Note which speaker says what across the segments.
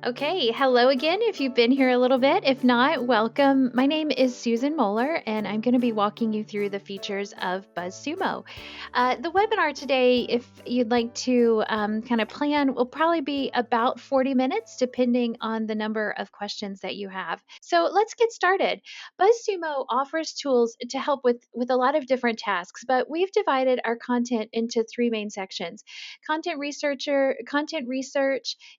Speaker 1: Okay, hello again if you've been here a little bit. If not, welcome. My name is Susan Moeller, and I'm going to be walking you through the features of BuzzSumo. The webinar today, if you'd like to kind of plan, will probably be about 40 minutes, depending on the number of questions that you have. So let's get started. BuzzSumo offers tools to help with a lot of different tasks, but we've divided our content into three main sections: content research,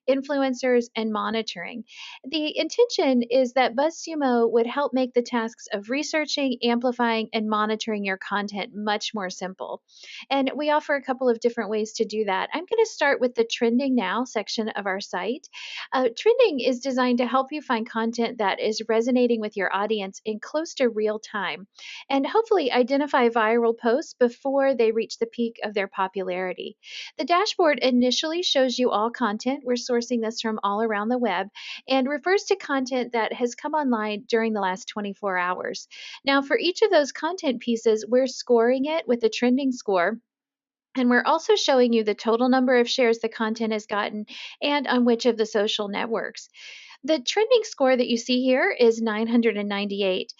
Speaker 1: influencers, and monitoring. The intention is that BuzzSumo would help make the tasks of researching, amplifying, and monitoring your content much more simple. And we offer a couple of different ways to do that. I'm going to start with the Trending Now section of our site. Trending is designed to help you find content that is resonating with your audience in close to real time and hopefully identify viral posts before they reach the peak of their popularity. The dashboard initially shows you all content. We're sourcing this from all around the web and refers to content that has come online during the last 24 hours. Now, for each of those content pieces, we're scoring it with a trending score. And we're also showing you the total number of shares the content has gotten and on which of the social networks. The trending score that you see here is 998.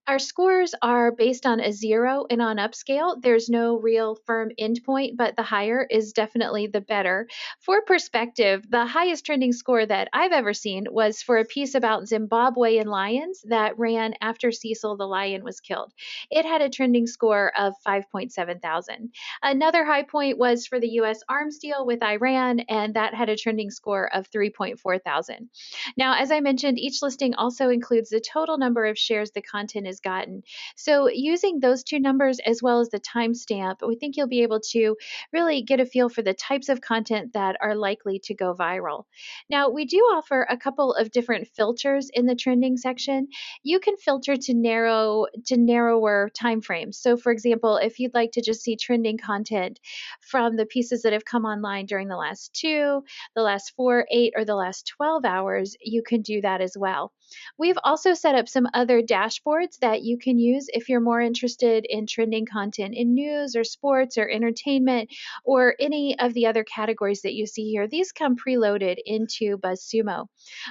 Speaker 1: Our scores are based on a 0 and on upscale. There's no real firm endpoint, but the higher is definitely the better. For perspective, the highest trending score that I've ever seen was for a piece about Zimbabwean lions that ran after Cecil the lion was killed. It had a trending score of 5.7 thousand. Another high point was for the US arms deal with Iran, and that had a trending score of 3.4 thousand. Now, as I mentioned, each listing also includes the total number of shares the content has gotten. So, using those two numbers as well as the timestamp, we think you'll be able to really get a feel for the types of content that are likely to go viral. Now, we do offer a couple of different filters in the trending section. You can filter to narrower timeframes. So, for example, if you'd like to just see trending content from the pieces that have come online during the last 2, the last 4, 8, or the last 12 hours, you can do that as well. We've also set up some other dashboards that you can use if you're more interested in trending content in news or sports or entertainment or any of the other categories that you see here. These come preloaded into BuzzSumo.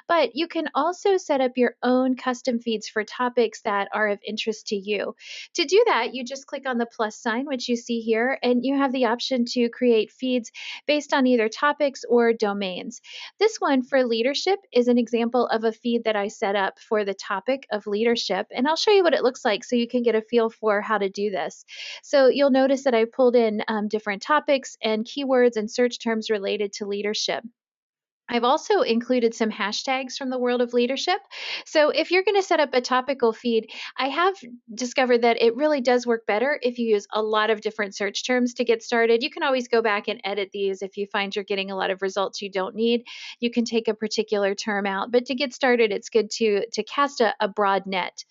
Speaker 1: But you can also set up your own custom feeds for topics that are of interest to you. To do that, you just click on the plus sign, which you see here, and you have the option to create feeds based on either topics or domains. This one for leadership is an example of a feed that I set up for the topic of leadership, and I'll show you what it looks like so you can get a feel for how to do this. So you'll notice that I pulled in different topics and keywords and search terms related to leadership. I've also included some hashtags from the world of leadership. So if you're going to set up a topical feed, I have discovered that it really does work better if you use a lot of different search terms to get started. You can always go back and edit these if you find you're getting a lot of results you don't need. You can take a particular term out, but to get started, it's good to cast a broad net.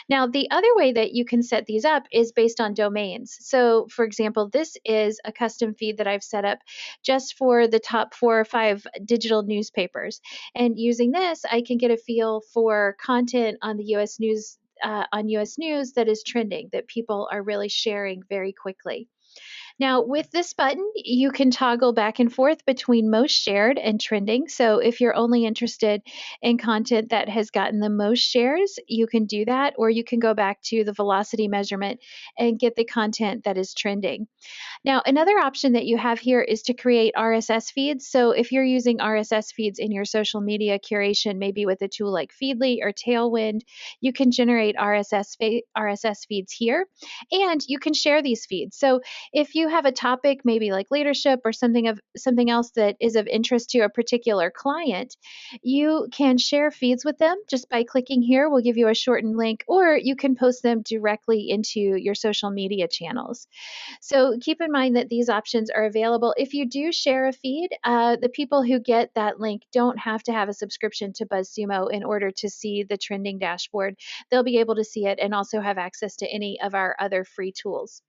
Speaker 1: Now, the other way that you can set these up is based on domains. So, for example, this is a custom feed that I've set up just for the top 4 or 5 digital newspapers. And using this, I can get a feel for content on the US news. On US news that is trending, that people are really sharing very quickly. Now, with this button, you can toggle back and forth between most shared and trending. So, if you're only interested in content that has gotten the most shares, you can do that, or you can go back to the velocity measurement and get the content that is trending. Now, another option that you have here is to create RSS feeds. So, if you're using RSS feeds in your social media curation, maybe with a tool like Feedly or Tailwind, you can generate RSS feeds here, and you can share these feeds. So, if you have a topic, maybe like leadership or something else that is of interest to a particular client, you can share feeds with them just by clicking here. We'll give you a shortened link, or you can post them directly into your social media channels. So keep in mind that these options are available. If you do share a feed, the people who get that link don't have to have a subscription to BuzzSumo in order to see the trending dashboard. They'll be able to see it and also have access to any of our other free tools.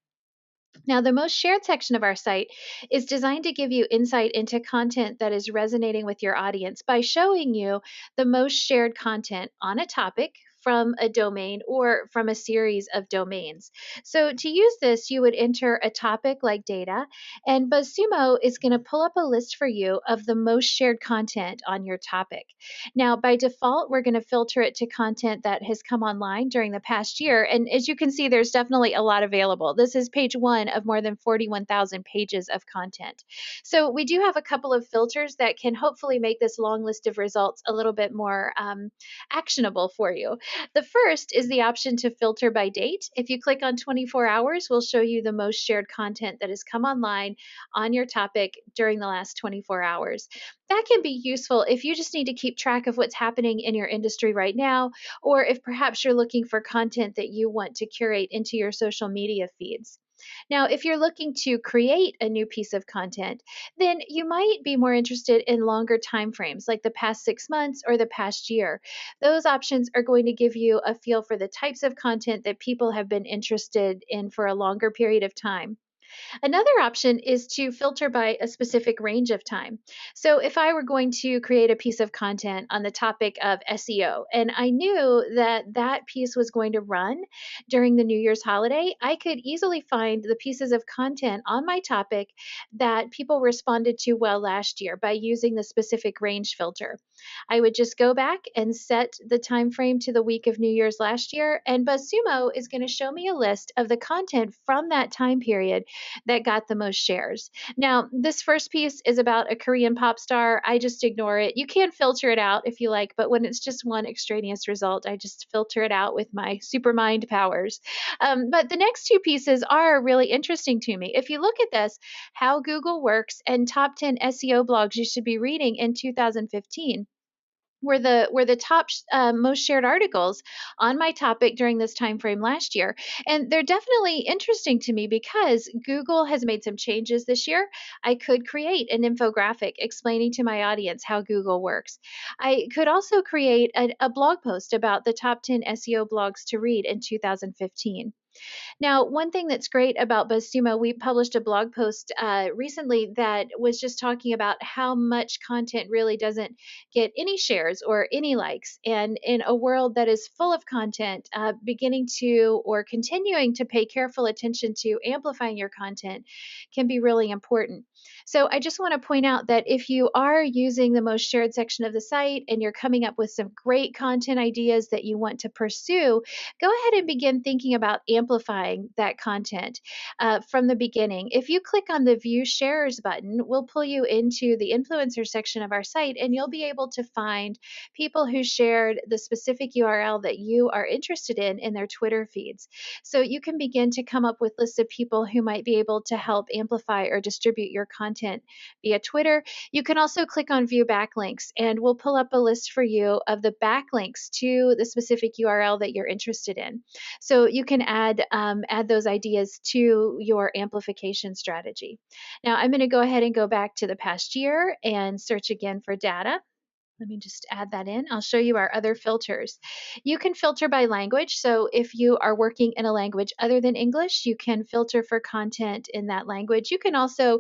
Speaker 1: Now, the most shared section of our site is designed to give you insight into content that is resonating with your audience by showing you the most shared content on a topic from a domain or from a series of domains. So to use this, you would enter a topic like data, and BuzzSumo is going to pull up a list for you of the most shared content on your topic. Now, by default, we're going to filter it to content that has come online during the past year. And as you can see, there's definitely a lot available. This is page one of more than 41,000 pages of content. So we do have a couple of filters that can hopefully make this long list of results a little bit more actionable for you. The first is the option to filter by date. If you click on 24 hours, we'll show you the most shared content that has come online on your topic during the last 24 hours. That can be useful if you just need to keep track of what's happening in your industry right now, or if perhaps you're looking for content that you want to curate into your social media feeds. Now, if you're looking to create a new piece of content, then you might be more interested in longer time frames, like the past 6 months or the past year. Those options are going to give you a feel for the types of content that people have been interested in for a longer period of time. Another option is to filter by a specific range of time. So, if I were going to create a piece of content on the topic of SEO, and I knew that that piece was going to run during the New Year's holiday, I could easily find the pieces of content on my topic that people responded to well last year by using the specific range filter. I would just go back and set the time frame to the week of New Year's last year, and BuzzSumo is going to show me a list of the content from that time period that got the most shares. Now, this first piece is about a Korean pop star. I just ignore it. You can filter it out if you like, but when it's just one extraneous result, I just filter it out with my super mind powers. But the next two pieces are really interesting to me. If you look at this, how Google works and top 10 SEO blogs you should be reading in 2015 were the top most shared articles on my topic during this time frame last year, and they're definitely interesting to me because Google has made some changes this year. I could create an infographic explaining to my audience how Google works. I could also create a blog post about the top 10 SEO blogs to read in 2015. Now, one thing that's great about BuzzSumo, we published a blog post recently that was just talking about how much content really doesn't get any shares or any likes. And in a world that is full of content, beginning to or continuing to pay careful attention to amplifying your content can be really important. So I just want to point out that if you are using the most shared section of the site and you're coming up with some great content ideas that you want to pursue, go ahead and begin thinking about amplifying that content from the beginning. If you click on the View Sharers button, we'll pull you into the influencer section of our site, and you'll be able to find people who shared the specific URL that you are interested in their Twitter feeds. So you can begin to come up with lists of people who might be able to help amplify or distribute your content via Twitter. You can also click on View Backlinks, and we'll pull up a list for you of the backlinks to the specific URL that you're interested in. So you can add those ideas to your amplification strategy. Now I'm going to go ahead and go back to the past year and search again for data. Let me just add that in. I'll show you our other filters. You can filter by language. So if you are working in a language other than English, you can filter for content in that language. You can also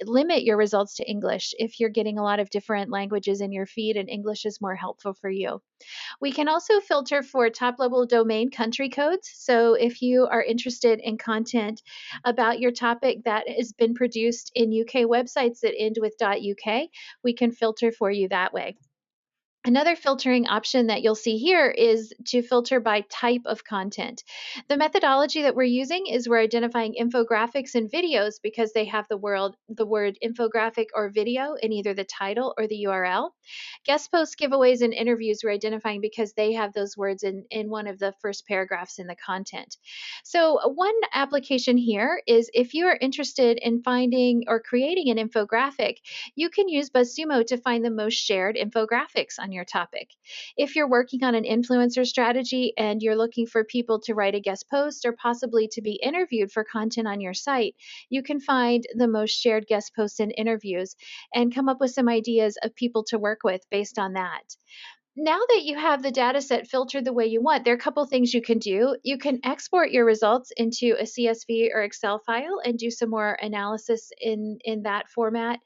Speaker 1: limit your results to English if you're getting a lot of different languages in your feed and English is more helpful for you. We can also filter for top level domain country codes. So if you are interested in content about your topic that has been produced in UK websites that end with .uk, we can filter for you that way. Another filtering option that you'll see here is to filter by type of content. The methodology that we're using is we're identifying infographics and videos because they have the word infographic or video in either the title or the URL. Guest posts, giveaways, and interviews we're identifying because they have those words in one of the first paragraphs in the content. So one application here is if you are interested in finding or creating an infographic, you can use BuzzSumo to find the most shared infographics on your topic. If you're working on an influencer strategy and you're looking for people to write a guest post or possibly to be interviewed for content on your site, you can find the most shared guest posts and interviews and come up with some ideas of people to work with based on that. Now that you have the data set filtered the way you want, there are a couple things you can do. You can export your results into a CSV or Excel file and do some more analysis in that format.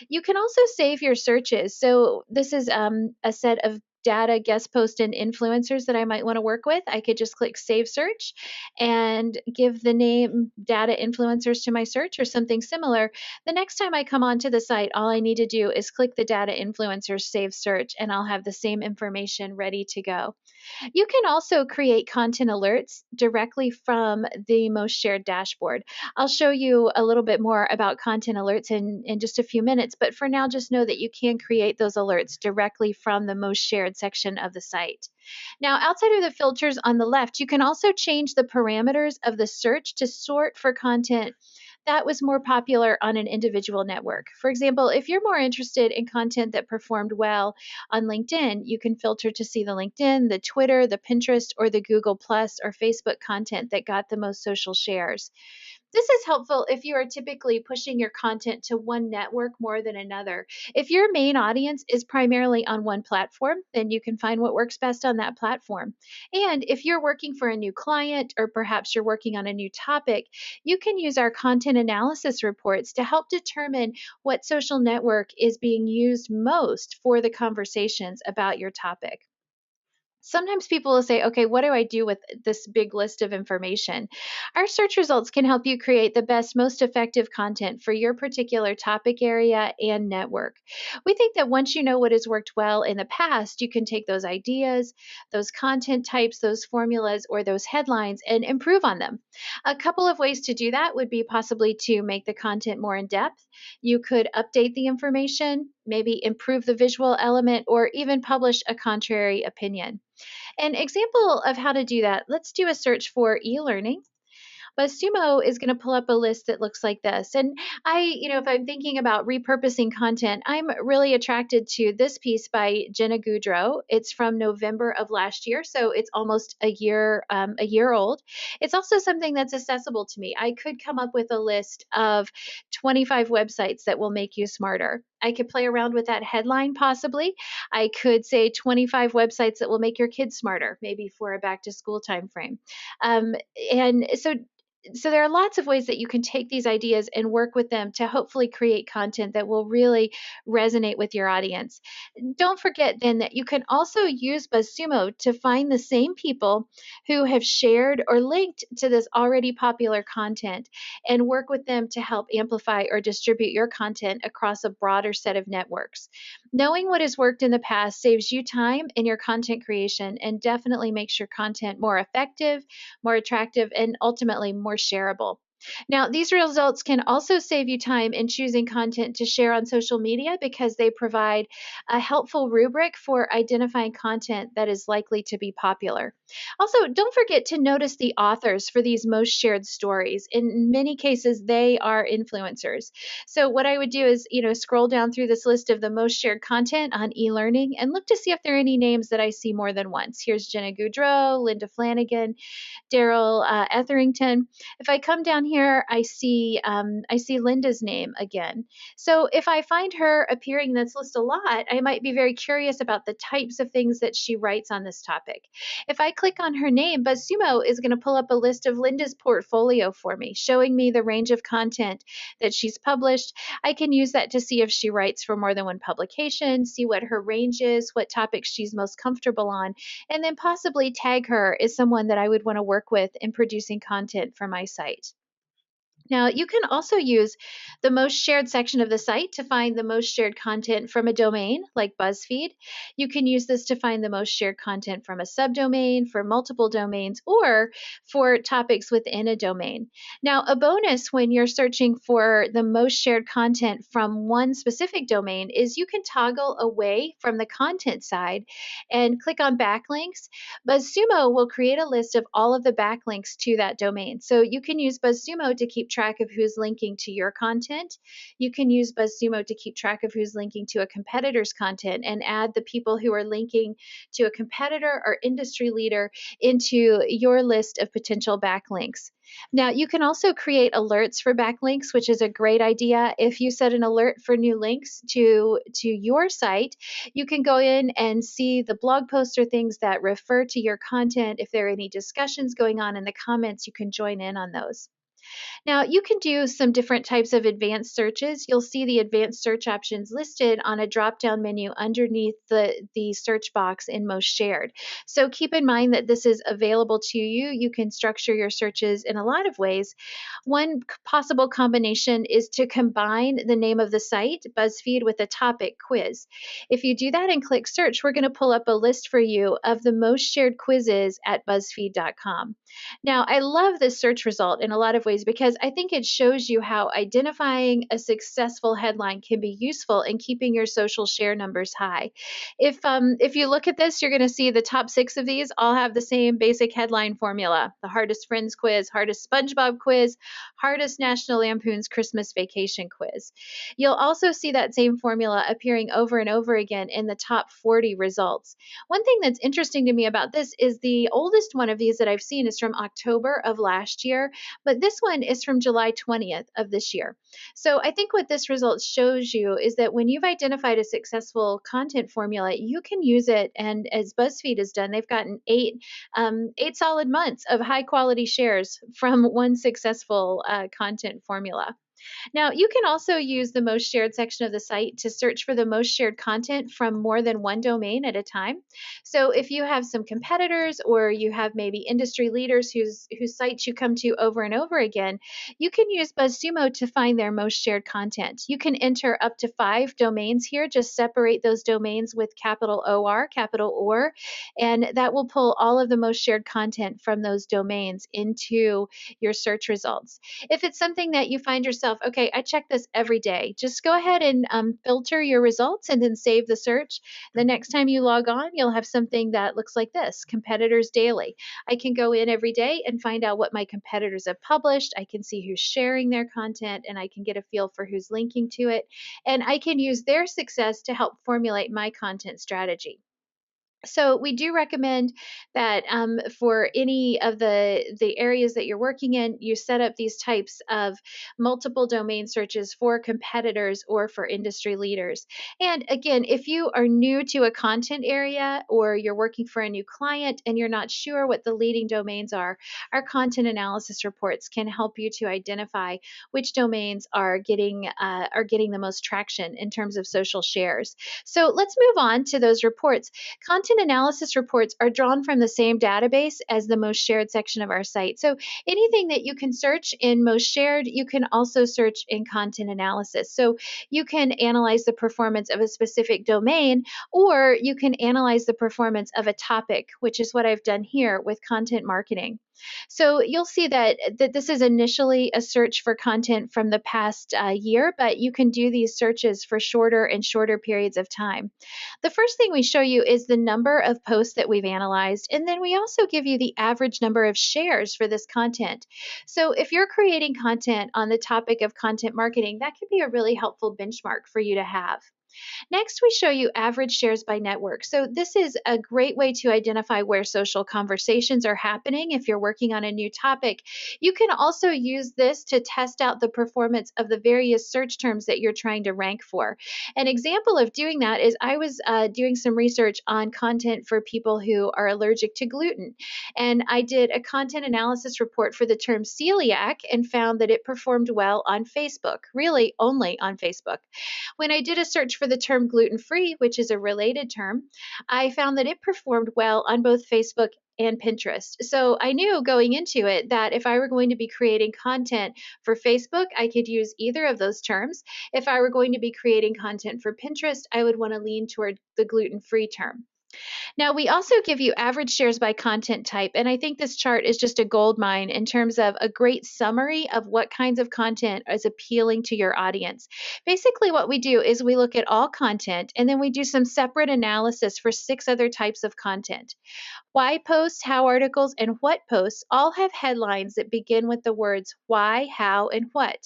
Speaker 1: You can also save your searches. So this is a set of data guest post and influencers that I might want to work with, I could just click Save Search and give the name data influencers to my search or something similar. The next time I come onto the site, all I need to do is click the data influencers save search, and I'll have the same information ready to go. You can also create content alerts directly from the Most Shared dashboard. I'll show you a little bit more about content alerts in just a few minutes, but for now, just know that you can create those alerts directly from the Most Shared section of the site. Now, outside of the filters on the left, you can also change the parameters of the search to sort for content that was more popular on an individual network. For example, if you're more interested in content that performed well on LinkedIn, you can filter to see the LinkedIn, the Twitter, the Pinterest, or the Google Plus or Facebook content that got the most social shares. This is helpful if you are typically pushing your content to one network more than another. If your main audience is primarily on one platform, then you can find what works best on that platform. And if you're working for a new client or perhaps you're working on a new topic, you can use our content analysis reports to help determine what social network is being used most for the conversations about your topic. Sometimes people will say, okay, what do I do with this big list of information? Our search results can help you create the best, most effective content for your particular topic area and network. We think that once you know what has worked well in the past, you can take those ideas, those content types, those formulas, or those headlines and improve on them. A couple of ways to do that would be possibly to make the content more in depth. You could update the information, maybe improve the visual element, or even publish a contrary opinion. An example of how to do that, let's do a search for e-learning. BuzzSumo is going to pull up a list that looks like this. And if I'm thinking about repurposing content, I'm really attracted to this piece by Jenna Goudreau. It's from November of last year, so it's almost a year old. It's also something that's accessible to me. I could come up with a list of 25 websites that will make you smarter. I could play around with that headline possibly. I could say 25 websites that will make your kids smarter, maybe for a back to school time frame. Um, and so there are lots of ways that you can take these ideas and work with them to hopefully create content that will really resonate with your audience. Don't forget then that you can also use BuzzSumo to find the same people who have shared or linked to this already popular content and work with them to help amplify or distribute your content across a broader set of networks. Knowing what has worked in the past saves you time in your content creation and definitely makes your content more effective, more attractive, and ultimately more shareable. Now, these results can also save you time in choosing content to share on social media because they provide a helpful rubric for identifying content that is likely to be popular. Also, don't forget to notice the authors for these most shared stories. In many cases, they are influencers. So, what I would do is, scroll down through this list of the most shared content on e learning and look to see if there are any names that I see more than once. Here's Jenna Goudreau, Linda Flanagan, Daryl Etherington. If I come down here, I see Linda's name again. So if I find her appearing in this list a lot, I might be very curious about the types of things that she writes on this topic. If I click on her name, BuzzSumo is going to pull up a list of Linda's portfolio for me, showing me the range of content that she's published. I can use that to see if she writes for more than one publication, see what her range is, what topics she's most comfortable on, and then possibly tag her as someone that I would want to work with in producing content for my site. Now, you can also use the most shared section of the site to find the most shared content from a domain like BuzzFeed. You can use this to find the most shared content from a subdomain, for multiple domains, or for topics within a domain. Now, a bonus when you're searching for the most shared content from one specific domain is you can toggle away from the content side and click on backlinks. BuzzSumo will create a list of all of the backlinks to that domain. So you can use BuzzSumo to keep track of who's linking to your content. You can use BuzzSumo to keep track of who's linking to a competitor's content and add the people who are linking to a competitor or industry leader into your list of potential backlinks. Now, you can also create alerts for backlinks, which is a great idea. If you set an alert for new links to your site, you can go in and see the blog posts or things that refer to your content. If there are any discussions going on in the comments, you can join in on those. Now, you can do some different types of advanced searches. You'll see the advanced search options listed on a drop down menu underneath the search box in Most Shared. So keep in mind that this is available to you. You can structure your searches in a lot of ways. One possible combination is to combine the name of the site, BuzzFeed, with a topic quiz. If you do that and click search, we're going to pull up a list for you of the most shared quizzes at BuzzFeed.com. Now, I love this search result in a lot of ways because I think it shows you how identifying a successful headline can be useful in keeping your social share numbers high. If you look at this, you're going to see the top 6 of these all have the same basic headline formula: the hardest Friends quiz, hardest SpongeBob quiz, hardest National Lampoon's Christmas Vacation quiz. You'll also see that same formula appearing over and over again in the top 40 results. One thing that's interesting to me about this is the oldest one of these that I've seen is from October of last year, but this one is from July 20th of this year. So I think what this result shows you is that when you've identified a successful content formula, you can use it. And as BuzzFeed has done, they've gotten 8 solid months of high quality shares from one successful content formula. Now, you can also use the most shared section of the site to search for the most shared content from more than one domain at a time. So, if you have some competitors or you have maybe industry leaders whose sites you come to over and over again, you can use BuzzSumo to find their most shared content. You can enter up to 5 domains here, just separate those domains with capital OR, capital OR, and that will pull all of the most shared content from those domains into your search results. If it's something that you find yourself, okay, I check this every day, just go ahead and filter your results and then save the search. The next time you log on, you'll have something that looks like this: Competitors Daily. I can go in every day and find out what my competitors have published. I can see who's sharing their content and I can get a feel for who's linking to it. And I can use their success to help formulate my content strategy. So we do recommend that for any of the areas that you're working in, you set up these types of multiple domain searches for competitors or for industry leaders. And again, if you are new to a content area or you're working for a new client and you're not sure what the leading domains are, our content analysis reports can help you to identify which domains are getting the most traction in terms of social shares. So let's move on to those reports. Content analysis reports are drawn from the same database as the most shared section of our site. So anything that you can search in most shared, you can also search in content analysis. So you can analyze the performance of a specific domain, or you can analyze the performance of a topic, which is what I've done here with content marketing. So you'll see that this is initially a search for content from the past year, but you can do these searches for shorter and shorter periods of time. The first thing we show you is the number of posts that we've analyzed, and then we also give you the average number of shares for this content. So if you're creating content on the topic of content marketing, that can be a really helpful benchmark for you to have. Next, we show you average shares by network. So this is a great way to identify where social conversations are happening if you're working on a new topic. You can also use this to test out the performance of the various search terms that you're trying to rank for. An example of doing that is I was doing some research on content for people who are allergic to gluten. And I did a content analysis report for the term celiac and found that it performed well on Facebook, really only on Facebook. When I did a search for the term gluten free, which is a related term, I found that it performed well on both Facebook and Pinterest. So I knew going into it that if I were going to be creating content for Facebook, I could use either of those terms. If I were going to be creating content for Pinterest, I would want to lean toward the gluten free term. Now, we also give you average shares by content type, and I think this chart is just a gold mine in terms of a great summary of what kinds of content is appealing to your audience. Basically, what we do is we look at all content, and then we do some separate analysis for 6 other types of content. Why posts, how articles, and what posts all have headlines that begin with the words why, how, and what.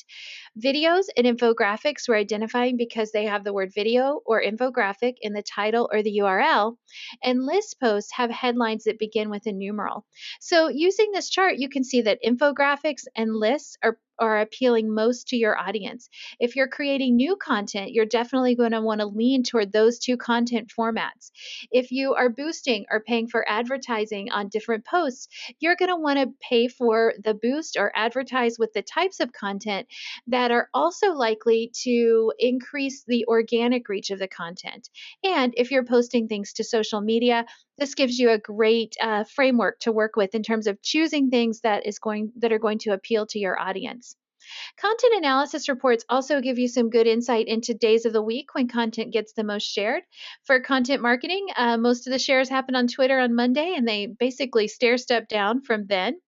Speaker 1: Videos and infographics we're identifying because they have the word video or infographic in the title or the URL, and list posts have headlines that begin with a numeral. So using this chart, you can see that infographics and lists are appealing most to your audience. If you're creating new content, you're definitely going to want to lean toward those two content formats. If you are boosting or paying for advertising on different posts, you're going to want to pay for the boost or advertise with the types of content that are also likely to increase the organic reach of the content. And if you're posting things to social media, this gives you a great framework to work with in terms of choosing things that are going to appeal to your audience. Content analysis reports also give you some good insight into days of the week when content gets the most shared. For content marketing, most of the shares happen on Twitter on Monday, and they basically stair step down from then.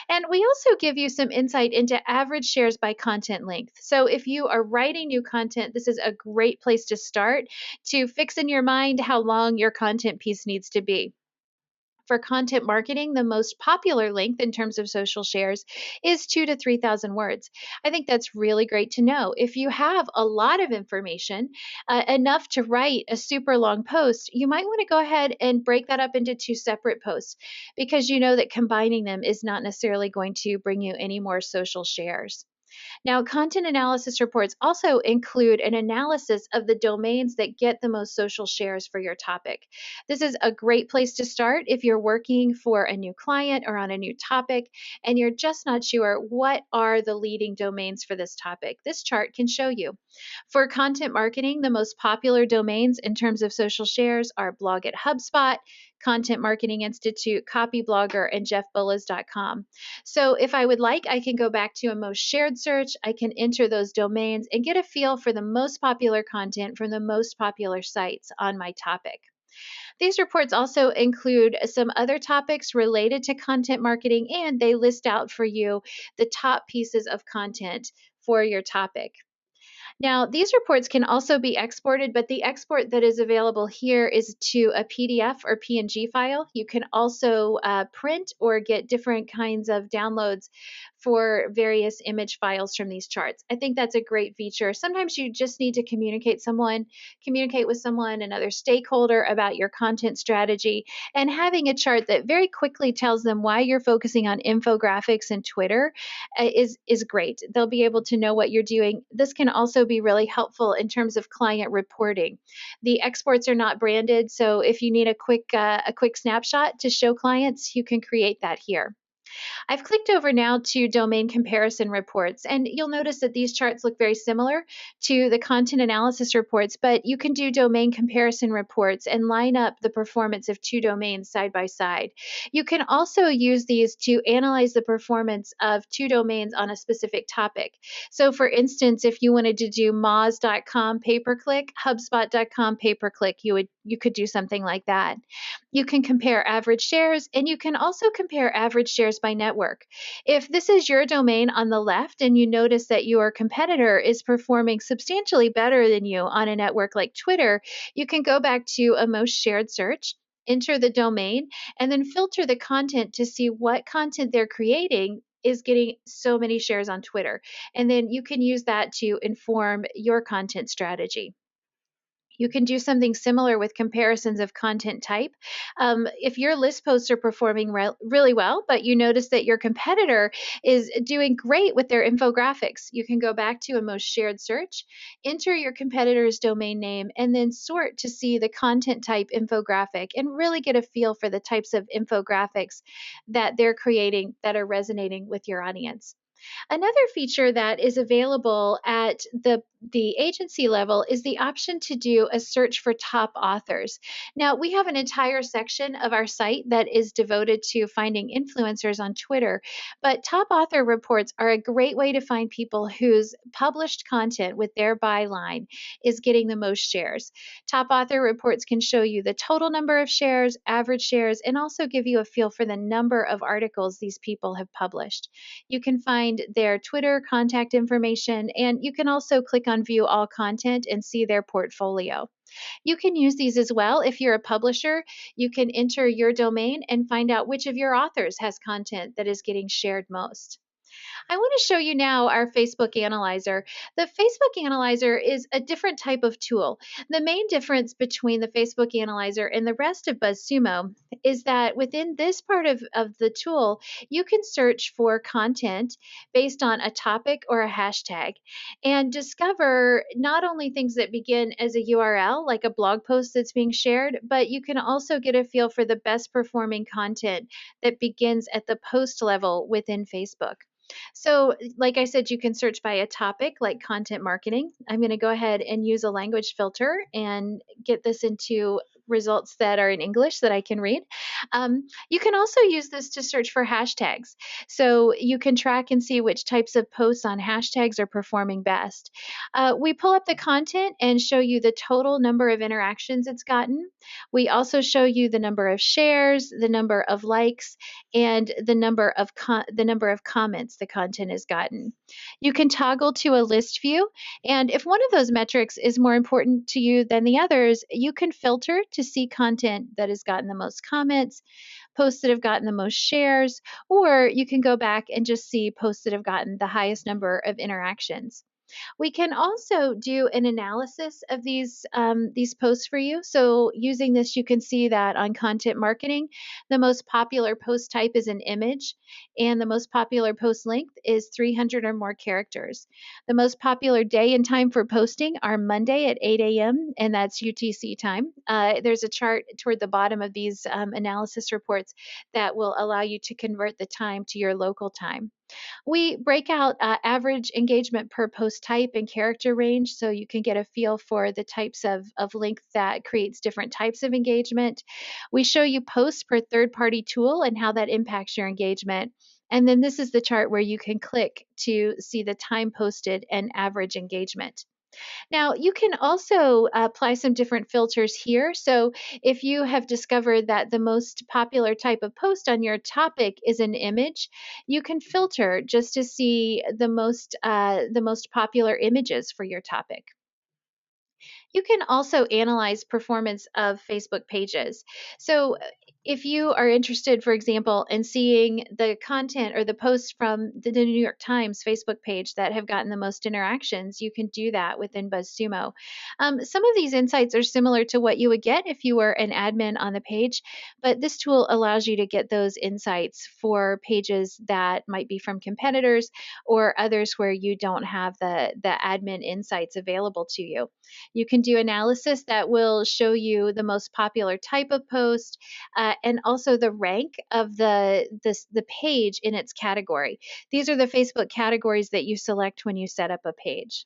Speaker 1: And we also give you some insight into average shares by content length. So if you are writing new content, this is a great place to start to fix in your mind how long your content piece needs to be. For content marketing, the most popular length in terms of social shares is 2 to 3,000 words. I think that's really great to know. If you have a lot of information, enough to write a super long post, you might want to go ahead and break that up into two separate posts because you know that combining them is not necessarily going to bring you any more social shares. Now, content analysis reports also include an analysis of the domains that get the most social shares for your topic. This is a great place to start if you're working for a new client or on a new topic and you're just not sure what are the leading domains for this topic. This chart can show you. For content marketing, the most popular domains in terms of social shares are Blog at HubSpot, Content Marketing Institute, Copyblogger, and jeffbullas.com. So if I would like, I can go back to a most shared search. I can enter those domains and get a feel for the most popular content from the most popular sites on my topic. These reports also include some other topics related to content marketing, and they list out for you the top pieces of content for your topic. Now, these reports can also be exported, but the export that is available here is to a PDF or PNG file. You can also print or get different kinds of downloads for various image files from these charts. I think that's a great feature. Sometimes you just need to communicate with someone, another stakeholder about your content strategy, and having a chart that very quickly tells them why you're focusing on infographics and Twitter is great. They'll be able to know what you're doing. This can also be really helpful in terms of client reporting. The exports are not branded, so if you need a quick snapshot to show clients, you can create that here. I've clicked over now to domain comparison reports, and you'll notice that these charts look very similar to the content analysis reports, but you can do domain comparison reports and line up the performance of two domains side by side. You can also use these to analyze the performance of two domains on a specific topic. So for instance, if you wanted to do moz.com pay-per-click, hubspot.com pay-per-click, you could do something like that. You can compare average shares, and you can also compare average shares by network. If this is your domain on the left and you notice that your competitor is performing substantially better than you on a network like Twitter, you can go back to a most shared search, enter the domain, and then filter the content to see what content they're creating is getting so many shares on Twitter. And then you can use that to inform your content strategy. You can do something similar with comparisons of content type. If your list posts are performing really well, but you notice that your competitor is doing great with their infographics, you can go back to a most shared search, enter your competitor's domain name, and then sort to see the content type infographic and really get a feel for the types of infographics that they're creating that are resonating with your audience. Another feature that is available at the agency level is the option to do a search for top authors. Now, we have an entire section of our site that is devoted to finding influencers on Twitter, but top author reports are a great way to find people whose published content with their byline is getting the most shares. Top author reports can show you the total number of shares, average shares, and also give you a feel for the number of articles these people have published. You can find their Twitter contact information, and you can also click on View All Content and see their portfolio. You can use these as well if you're a publisher. You can enter your domain and find out which of your authors has content that is getting shared most. I want to show you now our Facebook Analyzer. The Facebook Analyzer is a different type of tool. The main difference between the Facebook Analyzer and the rest of BuzzSumo is that within this part of the tool, you can search for content based on a topic or a hashtag and discover not only things that begin as a URL, like a blog post that's being shared, but you can also get a feel for the best performing content that begins at the post level within Facebook. So, like I said, you can search by a topic like content marketing. I'm going to go ahead and use a language filter and get this into results that are in English that I can read. You can also use this to search for hashtags. So you can track and see which types of posts on hashtags are performing best. We pull up the content and show you the total number of interactions it's gotten. We also show you the number of shares, the number of likes, and the number of comments the content has gotten. You can toggle to a list view, and if one of those metrics is more important to you than the others, you can filter to see content that has gotten the most comments, posts that have gotten the most shares, or you can go back and just see posts that have gotten the highest number of interactions. We can also do an analysis of these posts for you. So using this, you can see that on content marketing, the most popular post type is an image, and the most popular post length is 300 or more characters. The most popular day and time for posting are Monday at 8 a.m., and that's UTC time. There's a chart toward the bottom of these analysis reports that will allow you to convert the time to your local time. We break out average engagement per post type and character range so you can get a feel for the types of length that creates different types of engagement. We show you posts per third party tool and how that impacts your engagement. And then this is the chart where you can click to see the time posted and average engagement. Now, you can also apply some different filters here. So, if you have discovered that the most popular type of post on your topic is an image, you can filter just to see the most popular images for your topic. You can also analyze performance of Facebook pages. So, if you are interested, for example, in seeing the content or the posts from the New York Times Facebook page that have gotten the most interactions, you can do that within BuzzSumo. Some of these insights are similar to what you would get if you were an admin on the page, but this tool allows you to get those insights for pages that might be from competitors or others where you don't have the admin insights available to you. You can do analysis that will show you the most popular type of post and also the rank of the page in its category. These are the Facebook categories that you select when you set up a page.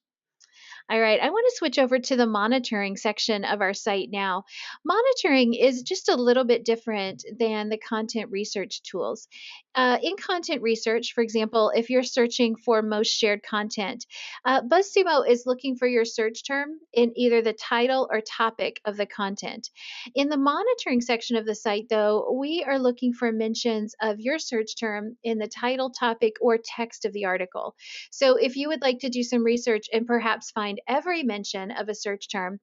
Speaker 1: All right, I want to switch over to the monitoring section of our site now. Monitoring is just a little bit different than the content research tools. In content research, for example, if you're searching for most shared content, BuzzSumo is looking for your search term in either the title or topic of the content. In the monitoring section of the site, though, we are looking for mentions of your search term in the title, topic, or text of the article. So if you would like to do some research and perhaps find every mention of a search term,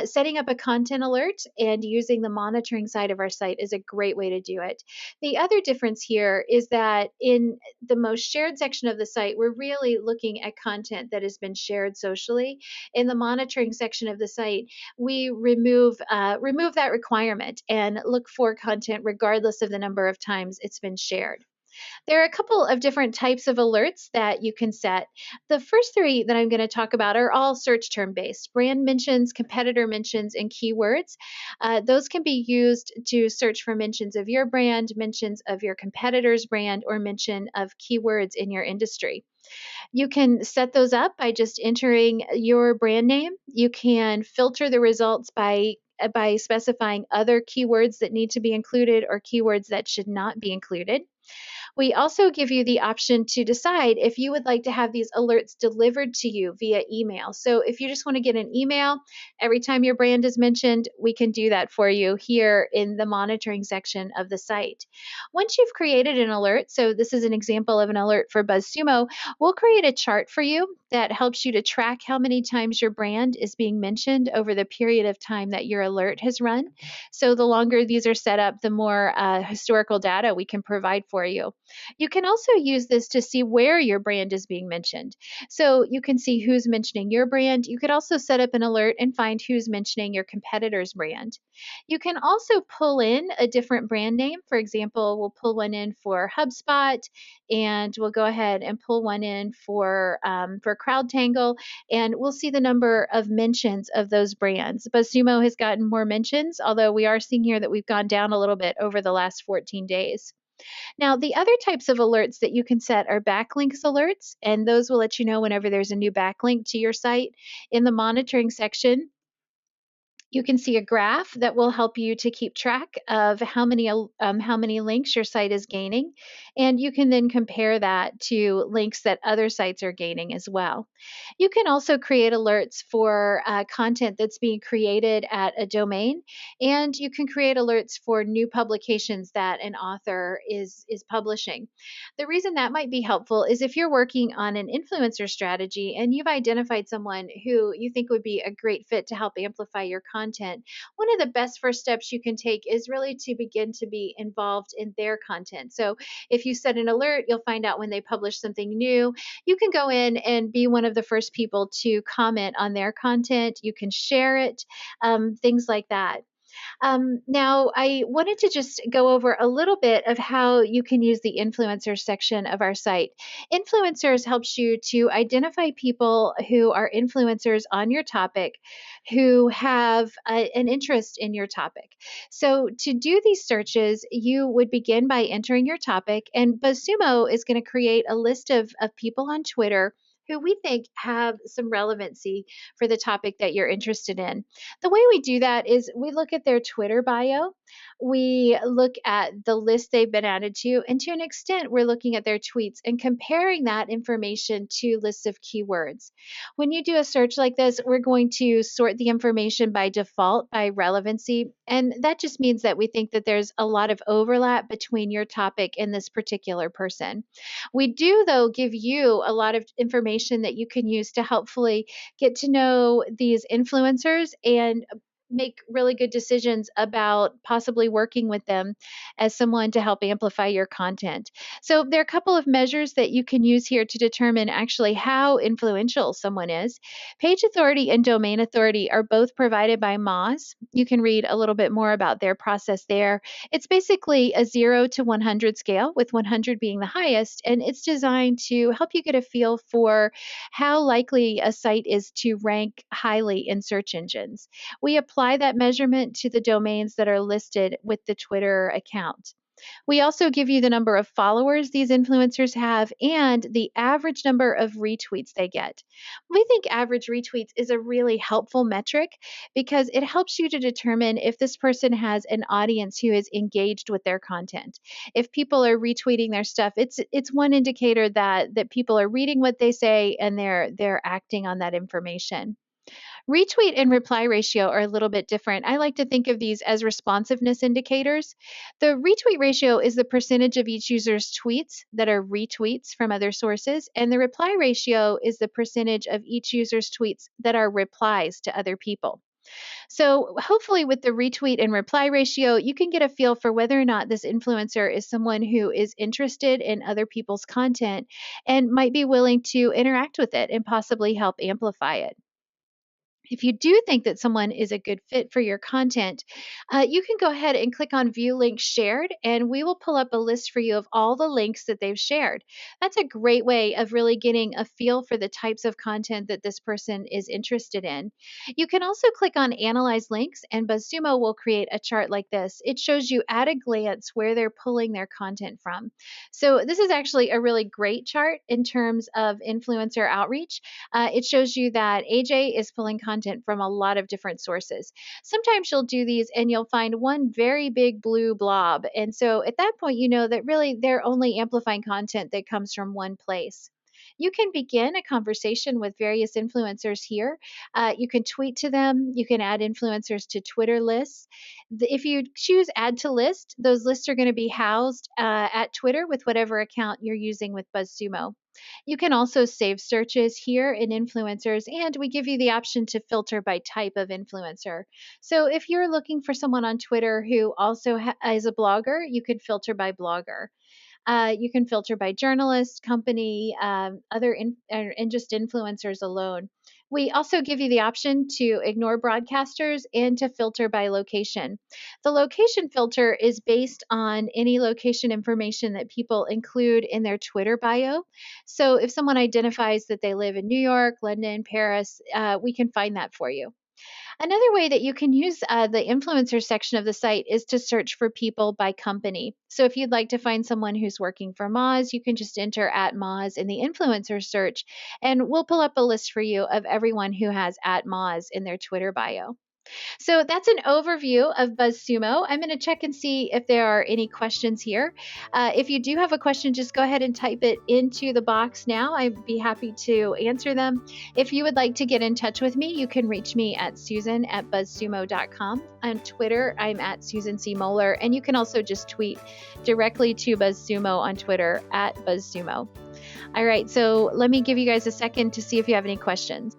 Speaker 1: setting up a content alert and using the monitoring side of our site is a great way to do it. The other difference here is that in the most shared section of the site, we're really looking at content that has been shared socially. In the monitoring section of the site, we remove that requirement and look for content regardless of the number of times it's been shared. There are a couple of different types of alerts that you can set. The first three that I'm going to talk about are all search term based: brand mentions, competitor mentions, and keywords. Those can be used to search for mentions of your brand, mentions of your competitor's brand, or mention of keywords in your industry. You can set those up by just entering your brand name. You can filter the results by specifying other keywords that need to be included or keywords that should not be included. We also give you the option to decide if you would like to have these alerts delivered to you via email. So if you just want to get an email every time your brand is mentioned, we can do that for you here in the monitoring section of the site. Once you've created an alert, so this is an example of an alert for BuzzSumo, we'll create a chart for you that helps you to track how many times your brand is being mentioned over the period of time that your alert has run. So the longer these are set up, the more historical data we can provide for you. You can also use this to see where your brand is being mentioned. So you can see who's mentioning your brand. You could also set up an alert and find who's mentioning your competitor's brand. You can also pull in a different brand name. For example, we'll pull one in for HubSpot, and we'll go ahead and pull one in for CrowdTangle, and we'll see the number of mentions of those brands. BuzzSumo has gotten more mentions, although we are seeing here that we've gone down a little bit over the last 14 days. Now, the other types of alerts that you can set are backlinks alerts, and those will let you know whenever there's a new backlink to your site. In the monitoring section, you can see a graph that will help you to keep track of how many links your site is gaining, and you can then compare that to links that other sites are gaining as well. You can also create alerts for content that's being created at a domain, and you can create alerts for new publications that an author is publishing. The reason that might be helpful is if you're working on an influencer strategy and you've identified someone who you think would be a great fit to help amplify your content, one of the best first steps you can take is really to begin to be involved in their content. So if you set an alert, you'll find out when they publish something new. You can go in and be one of the first people to comment on their content. You can share it, things like that. Now, I wanted to just go over a little bit of how you can use the influencer section of our site. Influencers helps you to identify people who are influencers on your topic who have an interest in your topic. So, to do these searches, you would begin by entering your topic, and BuzzSumo is going to create a list of people on Twitter who we think have some relevancy for the topic that you're interested in. The way we do that is we look at their Twitter bio, we look at the list they've been added to, and to an extent, we're looking at their tweets and comparing that information to lists of keywords. When you do a search like this, we're going to sort the information by default by relevancy, and that just means that we think that there's a lot of overlap between your topic and this particular person. We do, though, give you a lot of information that you can use to helpfully get to know these influencers and make really good decisions about possibly working with them as someone to help amplify your content. So, there are a couple of measures that you can use here to determine actually how influential someone is. Page authority and domain authority are both provided by Moz. You can read a little bit more about their process there. It's basically a 0 to 100 scale, with 100 being the highest, and it's designed to help you get a feel for how likely a site is to rank highly in search engines. We apply that measurement to the domains that are listed with the Twitter account. We also give you the number of followers these influencers have and the average number of retweets they get. We think average retweets is a really helpful metric because it helps you to determine if this person has an audience who is engaged with their content. If people are retweeting their stuff, it's one indicator that people are reading what they say and they're acting on that information. Retweet and reply ratio are a little bit different. I like to think of these as responsiveness indicators. The retweet ratio is the percentage of each user's tweets that are retweets from other sources, and the reply ratio is the percentage of each user's tweets that are replies to other people. So, hopefully, with the retweet and reply ratio, you can get a feel for whether or not this influencer is someone who is interested in other people's content and might be willing to interact with it and possibly help amplify it. If you do think that someone is a good fit for your content, you can go ahead and click on View Links Shared, and we will pull up a list for you of all the links that they've shared. That's a great way of really getting a feel for the types of content that this person is interested in. You can also click on Analyze Links, and BuzzSumo will create a chart like this. It shows you at a glance where they're pulling their content from. So, this is actually a really great chart in terms of influencer outreach. It shows you that AJ is pulling content from a lot of different sources. Sometimes you'll do these and you'll find one very big blue blob. And so at that point, you know that really they're only amplifying content that comes from one place. You can begin a conversation with various influencers here. You can tweet to them. You can add influencers to Twitter lists. If you choose add to list, those lists are going to be housed at Twitter with whatever account you're using with BuzzSumo. You can also save searches here in influencers, and we give you the option to filter by type of influencer. So if you're looking for someone on Twitter who also is a blogger, you could filter by blogger. You can filter by journalist, company, and just influencers alone. We also give you the option to ignore broadcasters and to filter by location. The location filter is based on any location information that people include in their Twitter bio. So if someone identifies that they live in New York, London, Paris, we can find that for you. Another way that you can use the influencer section of the site is to search for people by company. So if you'd like to find someone who's working for Moz, you can just enter at Moz in the influencer search, and we'll pull up a list for you of everyone who has at Moz in their Twitter bio. So that's an overview of BuzzSumo. I'm going to check and see if there are any questions here. If you do have a question, just go ahead and type it into the box now. I'd be happy to answer them. If you would like to get in touch with me, you can reach me at susan@buzzsumo.com. On Twitter, I'm at Susan C. Moeller, and you can also just tweet directly to BuzzSumo on Twitter at BuzzSumo. All right, so let me give you guys a second to see if you have any questions.